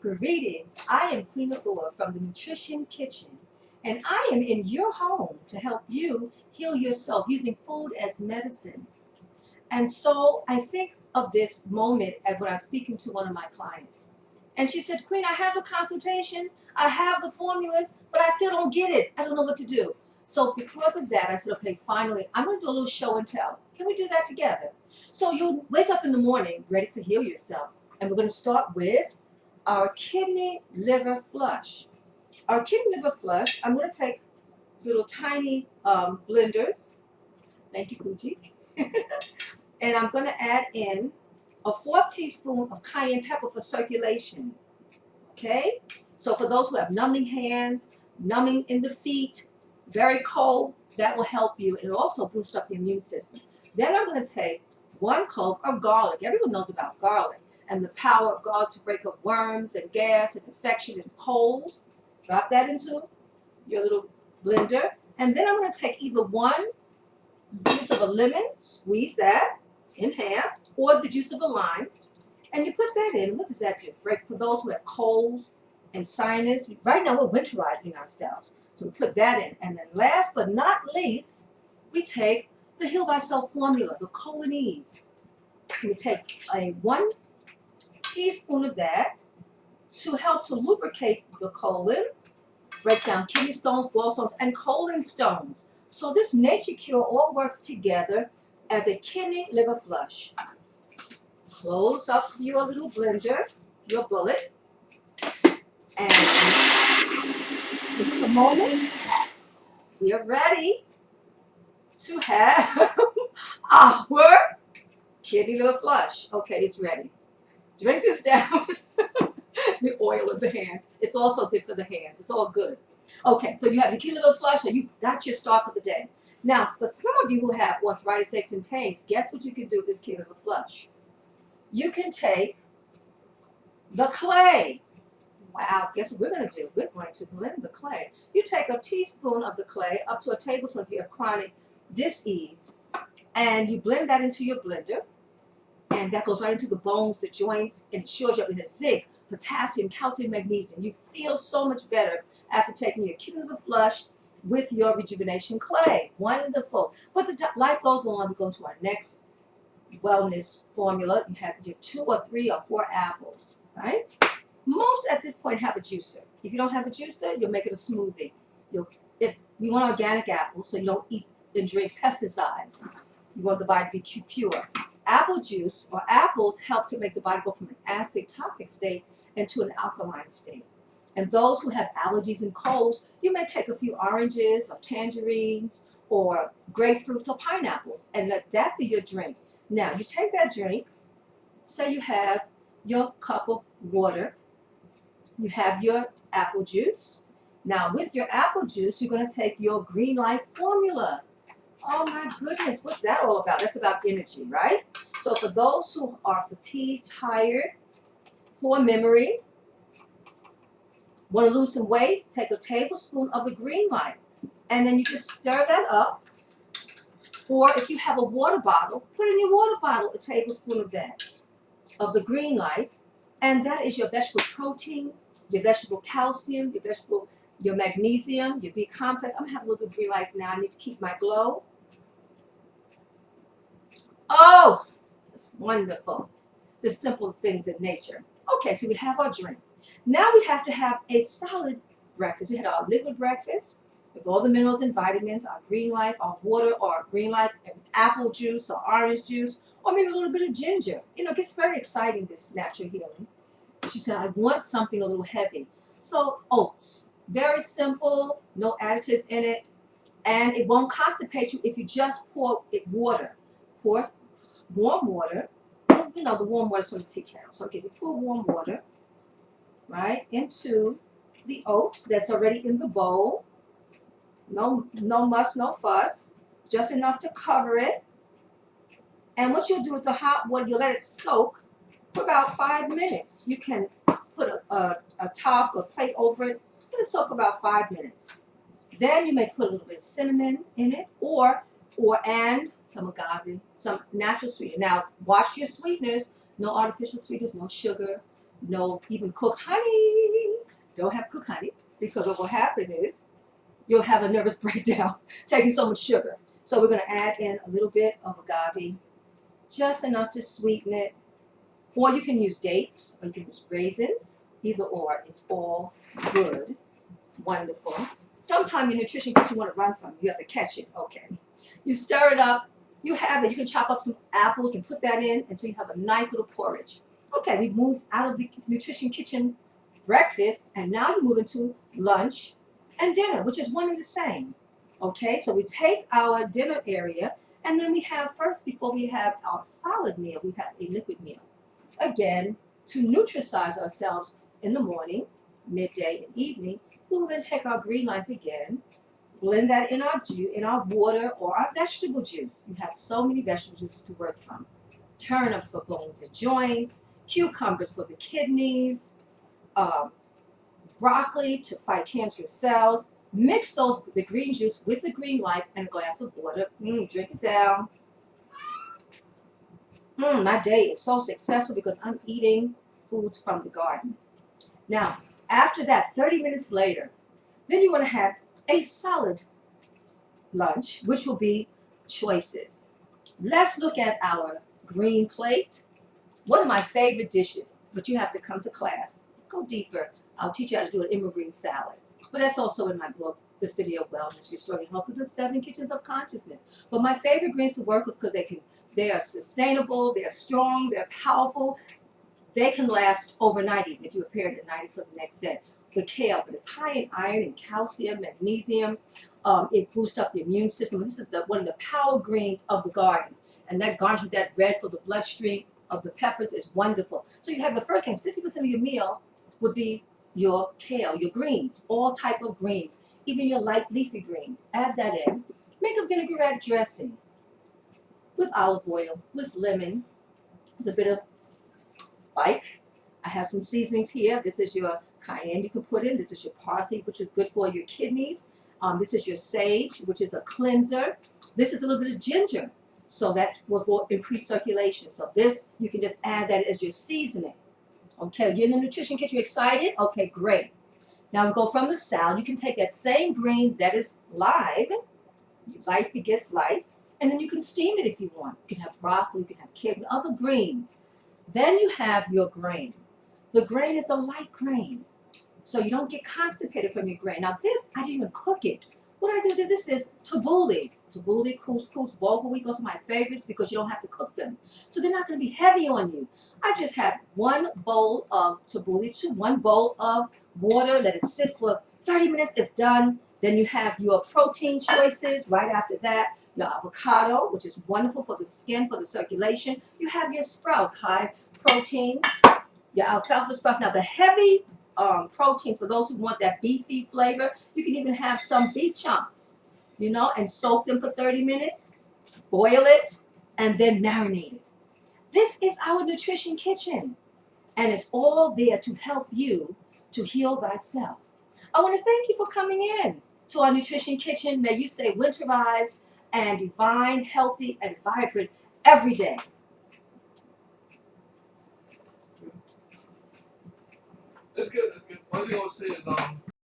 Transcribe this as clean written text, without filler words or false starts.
Greetings, I am Queen Afua from the Nutrition Kitchen, and I am in your home to help you heal yourself using food as medicine. And so I think of this moment as when I was speaking to one of my clients. And she said, Queen, I have the consultation, I have the formulas, but I still don't get it. I don't know what to do. So because of that, I said, okay, finally, I'm going to do a little show and tell. Can we do that together? So you wake up in the morning ready to heal yourself. And we're going to start with our kidney liver flush. Our kidney liver flush, I'm going to take little tiny blenders. Thank you, Poochie. And I'm going to add in a fourth teaspoon of cayenne pepper for circulation. Okay? So for those who have numbing hands, numbing in the feet, very cold, that will help you. And it'll also boost up the immune system. Then I'm going to take 1 clove of garlic. Everyone knows about garlic and the power of garlic to break up worms and gas and infection and colds. Drop that into your little blender. And then I'm going to take either one juice of a lemon, squeeze that in half, or the juice of a lime, and you put that in. What does that do? Break for those who have colds and sinus. Right now we're winterizing ourselves. So we put that in. And then last but not least, we take the Heal Thyself formula, the Colonese. We take a 1 teaspoon of that to help to lubricate the colon, breaks down kidney stones, gallstones, and colon stones. So this nature cure all works together as a kidney liver flush. Close up your little blender, your bullet, and in a moment, we are ready to have our kidney liver flush. Okay, it's ready. Drink this down. The oil of the hands. It's also good for the hands. It's all good. Okay, so you have the kidney liver flush, and you got your start for the day. Now, for some of you who have arthritis, aches, and pains, guess what you can do with this kidney liver flush? You can take the clay. Wow, guess what we're going to do? We're going to blend the clay. You take a teaspoon of the clay, up to a tablespoon if you have chronic disease, and you blend that into your blender, and that goes right into the bones, the joints, and ensures you have zinc, potassium, calcium, magnesium. You feel so much better after taking your kidney liver flush with your rejuvenation clay. Wonderful. But life goes on. We go to our next wellness formula. You have your 2 or 3 or 4 apples, right? Most at this point have a juicer. If you don't have a juicer, you'll make it a smoothie. If you want organic apples, so you don't eat and drink pesticides. You want the body to be pure. Apple juice or apples help to make the body go from an acid toxic state into an alkaline state. And those who have allergies and colds, you may take a few oranges or tangerines or grapefruits or pineapples and let that be your drink. Now, you take that drink, say you have your cup of water, you have your apple juice. Now, with your apple juice, you're going to take your Green Life formula. Oh my goodness, what's that all about? That's about energy, right? So for those who are fatigued, tired, poor memory, want to lose some weight, take a tablespoon of the Green Life. And then you just stir that up. Or if you have a water bottle, put in your water bottle a tablespoon of that, of the Green Life. And that is your vegetable protein, your vegetable calcium, your magnesium, your B complex. I'm gonna have a little bit of Green Life now. I need to keep my glow. Oh, it's wonderful. The simple things in nature. Okay, so we have our drink. Now we have to have a solid breakfast. We had our liquid breakfast with all the minerals and vitamins, our Green Life, our water, or our Green Life and apple juice or orange juice, or maybe a little bit of ginger. You know, it gets very exciting, this natural healing. She said, I want something a little heavy. So oats, very simple, no additives in it, and it won't constipate you if you just pour it water. Pour warm water, you know, the warm water from the tea kettle. So okay, you pour warm water, right, into the oats that's already in the bowl. No muss, no fuss, just enough to cover it. And what you'll do with the hot water, you'll let it soak for about 5 minutes. You can put a top or plate over it. Let it soak about 5 minutes. Then you may put a little bit of cinnamon in it, and some agave, some natural sweetener. Now, watch your sweeteners. No artificial sweeteners, no sugar, No even cooked honey. Don't have cooked honey because what will happen is you'll have a nervous breakdown taking so much sugar. So we're going to add in a little bit of agave, just enough to sweeten it. Or you can use dates or you can use raisins. Either or, it's all good. Wonderful. Sometime your nutrition kitchen you want to run from. You have to catch it. Okay. You stir it up. You have it. You can chop up some apples and put that in, and so you have a nice little porridge. Okay, we moved out of the nutrition kitchen breakfast, and now you move into lunch and dinner, which is one and the same. Okay, so we take our dinner area, and then we have first, before we have our solid meal, we have a liquid meal. Again, to nutritize ourselves in the morning, midday, and evening, we will then take our green life again, blend that in our water or our vegetable juice. You have so many vegetable juices to work from. Turnips for bones and joints, cucumbers for the kidneys, um, broccoli to fight cancerous cells. Mix the green juice with the green life and a glass of water. Drink it down. My day is so successful because I'm eating foods from the garden. Now, after that, 30 minutes later, then you want to have a solid lunch, which will be choices. Let's look at our green plate. One of my favorite dishes, but you have to come to class. Go deeper. I'll teach you how to do an emerald green salad. But that's also in my book, The City of Wellness, Restoring Health with the 7 Kitchens of Consciousness. But my favorite greens to work with because they are sustainable, they're strong, they're powerful. They can last overnight even if you prepare it at night for the next day. The kale, but it's high in iron and calcium, magnesium. It boosts up the immune system. This is one of the power greens of the garden. And that garnish with that red for the bloodstream of the peppers is wonderful. So you have the first things, 50% of your meal would be your kale, your greens, all type of greens, even your light leafy greens. Add that in. Make a vinaigrette dressing with olive oil, with lemon, with a bit of spike. I have some seasonings here. This is your cayenne you can put in. This is your parsley, which is good for your kidneys. This is your sage, which is a cleanser. This is a little bit of ginger, so that will increase circulation. So this, you can just add that as your seasoning. Okay, you're in the nutrition kitchen. You excited? Okay, great. Now we go from the salad. You can take that same green that is live. Life begets life. And then you can steam it if you want. You can have broccoli, you can have kale, other greens. Then you have your grain. The grain is a light grain, so you don't get constipated from your grain. Now this, I didn't even cook it. What I did, this is tabbouleh. Tabbouleh, couscous, bulgur wheat, those are my favorites because you don't have to cook them. So they're not going to be heavy on you. I just had 1 bowl of tabbouleh, 1 bowl of water, let it sit for 30 minutes, it's done. Then you have your protein choices right after that. Your avocado, which is wonderful for the skin, for the circulation. You have your sprouts, high protein, your alfalfa sprouts. Now the heavy proteins, for those who want that beefy flavor, you can even have some beef chunks, and soak them for 30 minutes, boil it, and then marinate it. This is our nutrition kitchen, and it's all there to help you to heal thyself. I want to thank you for coming in to our nutrition kitchen. May you stay winterized and divine, healthy, and vibrant every day. It's good. It's good. One thing I would say is